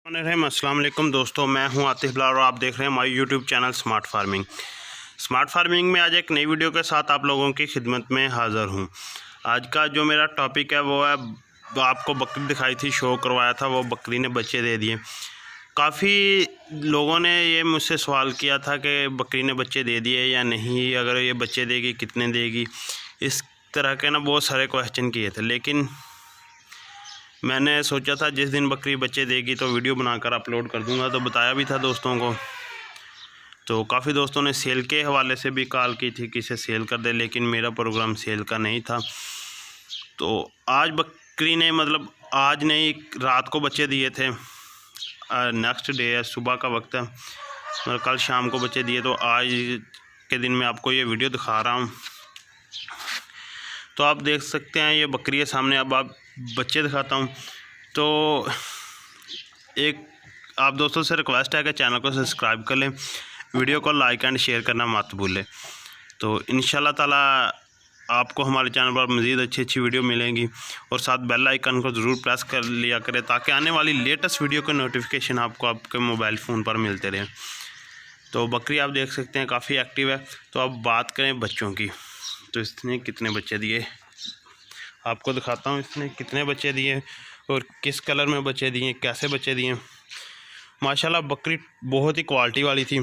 अस्सलाम वालेकुम दोस्तों, मैं हूं आतिफ बिलाल और आप देख रहे हैं हमारी YouTube channel smart farming. Smart farming में आज एक नई वीडियो के साथ आप लोगों की खिदमत में हाज़िर हूं। आज का जो मेरा टॉपिक है वो है, आपको बकरी दिखाई थी, शो करवाया था, वो बकरी ने बच्चे दे दिए। काफ़ी लोगों ने ये मुझसे सवाल किया था कि बकरी ने बच्चे दे दिए या नहीं, अगर ये बच्चे देगी कितने देगी, इस तरह के ना बहुत सारे क्वेश्चन किए थे। लेकिन मैंने सोचा था जिस दिन बकरी बच्चे देगी तो वीडियो बनाकर अपलोड कर दूंगा, तो बताया भी था दोस्तों को। तो काफ़ी दोस्तों ने सेल के हवाले से भी कॉल की थी कि इसे सेल कर दे, लेकिन मेरा प्रोग्राम सेल का नहीं था। तो आज बकरी ने आज नहीं, रात को बच्चे दिए थे। नेक्स्ट डे है, सुबह का वक्त है, कल शाम को बच्चे दिए। तो आज के दिन मैं आपको ये वीडियो दिखा रहा हूँ। तो आप देख सकते हैं ये बकरी है सामने। अब आप बच्चे दिखाता हूँ। तो एक आप दोस्तों से रिक्वेस्ट है कि चैनल को सब्सक्राइब कर लें, वीडियो को लाइक एंड शेयर करना मत भूलें। तो इंशाल्लाह ताला आपको हमारे चैनल पर मज़ीद अच्छी वीडियो मिलेंगी, और साथ बेल आइकन को ज़रूर प्रेस कर लिया करें ताकि आने वाली लेटेस्ट वीडियो के नोटिफिकेशन आपको आपके मोबाइल फ़ोन पर मिलते रहें। तो बकरी आप देख सकते हैं काफ़ी एक्टिव है। तो अब बात करें बच्चों की, तो इसने कितने बच्चे दिए आपको दिखाता हूँ। इसने कितने बच्चे दिए और किस कलर में बच्चे दिए, कैसे बच्चे दिए। माशाल्लाह बकरी बहुत ही क्वालिटी वाली थी,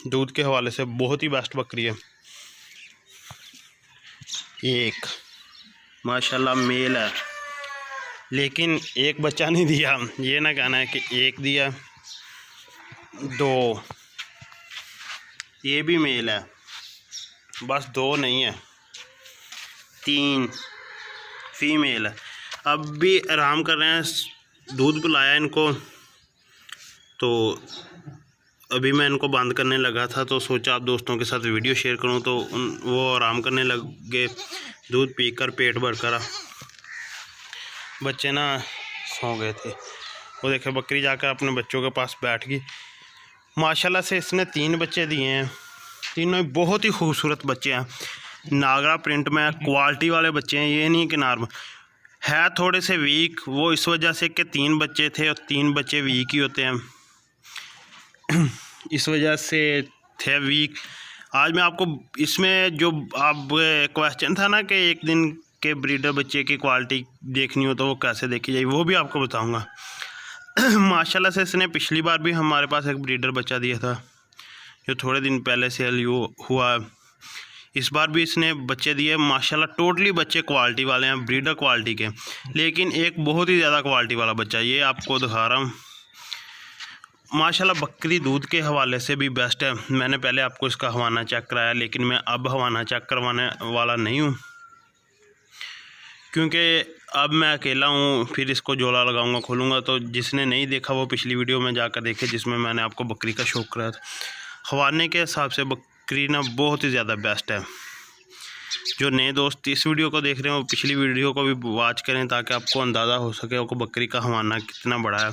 दूध के हवाले से बहुत ही बेस्ट बकरी है। एक माशाल्लाह मेल है, लेकिन एक बच्चा नहीं दिया। ये ना कहना है कि एक दिया, दो, ये भी मेल है, बस दो नहीं है, तीन फीमेल है। अब भी आराम कर रहे हैं, दूध पिलाया इनको। तो अभी मैं इनको बंद करने लगा था, तो सोचा आप दोस्तों के साथ वीडियो शेयर करूं। तो वो आराम करने लगे, दूध पीकर पेट भरकर। बच्चे ना सो गए थे। वो देखे बकरी जाकर अपने बच्चों के पास बैठ गई। माशाल्लाह से इसने 3 बच्चे दिए हैं, तीनों बहुत ही खूबसूरत बच्चे हैं। नागरा प्रिंट में क्वालिटी वाले बच्चे हैं, ये नहीं कि नॉर्मल है। थोड़े से वीक वो इस वजह से कि 3 बच्चे थे और 3 बच्चे वीक ही होते हैं, इस वजह से थे वीक। आज मैं आपको इसमें जो आप क्वेश्चन था ना कि एक दिन के ब्रीडर बच्चे की क्वालिटी देखनी हो तो वो कैसे देखी जाए, वो भी आपको बताऊंगा। माशाल्लाह से इसने पिछली बार भी हमारे पास एक ब्रीडर बच्चा दिया था, जो थोड़े दिन पहले सेल हुआ। इस बार भी इसने बच्चे दिए। माशाल्लाह टोटली बच्चे क्वालिटी वाले हैं, ब्रीडर क्वालिटी के, लेकिन एक बहुत ही ज़्यादा क्वालिटी वाला बच्चा, ये आपको दिखा रहा हूँ। माशाल्लाह बकरी दूध के हवाले से भी बेस्ट है। मैंने पहले आपको इसका हवाना चेक कराया, लेकिन मैं अब हवाना चेक करवाने वाला नहीं हूँ, क्योंकि अब मैं अकेला हूँ। फिर इसको जोला लगाऊंगा, खोलूँगा। तो जिसने नहीं देखा वो पिछली वीडियो में जाकर देखे, जिसमें मैंने आपको बकरी का शौक कराया था। हवाने के हिसाब से बकरी ना बहुत ही ज़्यादा बेस्ट है। जो नए दोस्त इस वीडियो को देख रहे हैं वो पिछली वीडियो को भी वॉच करें, ताकि आपको अंदाज़ा हो सके कि बकरी का हवाना कितना बड़ा है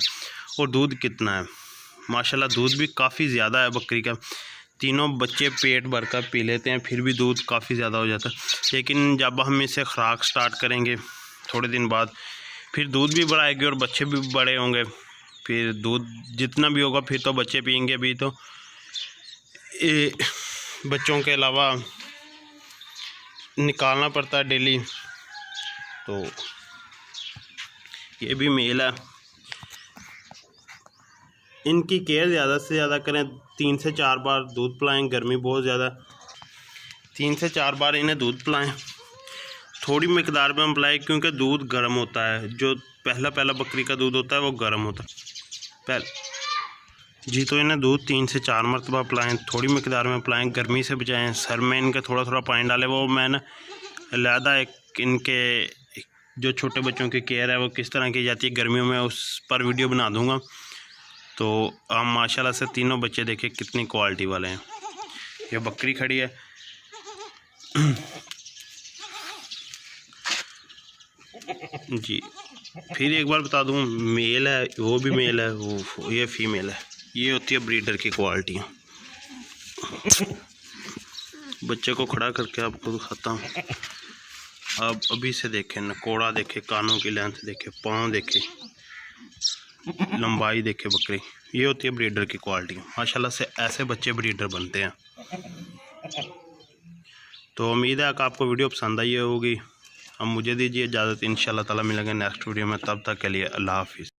और दूध कितना है। माशाल्लाह दूध भी काफ़ी ज़्यादा है बकरी का। तीनों बच्चे पेट भरकर पी लेते हैं, फिर भी दूध काफ़ी ज़्यादा हो जाता है। लेकिन जब हम इसे खुराक स्टार्ट करेंगे थोड़े दिन बाद, फिर दूध भी बढ़ाएगी और बच्चे भी बड़े होंगे। फिर दूध जितना भी होगा फिर तो बच्चे पियेंगे। अभी तो बच्चों के अलावा निकालना पड़ता है डेली। तो ये भी मेल है। इनकी केयर ज़्यादा से ज़्यादा करें, 3 से 4 बार दूध पिलाएं। गर्मी बहुत ज़्यादा, 3 से 4 बार इन्हें दूध पिलाएं। थोड़ी मकदार में पिलाएं, क्योंकि दूध गर्म होता है। जो पहला बकरी का दूध होता है वो गर्म होता है जी। तो इन्हें दूध 3 से 4 मरतबा पिलाएं, थोड़ी मकदार में पिलाएं, गर्मी से बचाएं। सर में इनके थोड़ा पानी डालें। वो मैंने अलहदा एक इनके जो छोटे बच्चों की केयर है वो किस तरह की जाती है गर्मियों में, उस पर वीडियो बना दूंगा। तो आप माशाल्लाह से तीनों बच्चे देखें कितनी क्वालिटी वाले हैं। ये बकरी खड़ी है। जी फिर एक बार बता दूं, मेल है, वो भी मेल है, वो ये फीमेल है। ये होती है ब्रीडर की क्वालिटी। बच्चे को खड़ा करके आपको दिखाता हूँ। आप अभी से देखें, नकोड़ा देखे, कानों की लेंथ देखे, पाँव देखे, लंबाई देखे बकरी, ये होती है ब्रीडर की क्वालिटी। माशाल्लाह से ऐसे बच्चे ब्रीडर बनते हैं। तो उम्मीद है कि आपको वीडियो पसंद आई होगी। अब मुझे दीजिए इजाज़त, इंशाल्लाह ताला मिलेंगे नेक्स्ट वीडियो में। तब तक के लिए अल्लाह हाफिज़।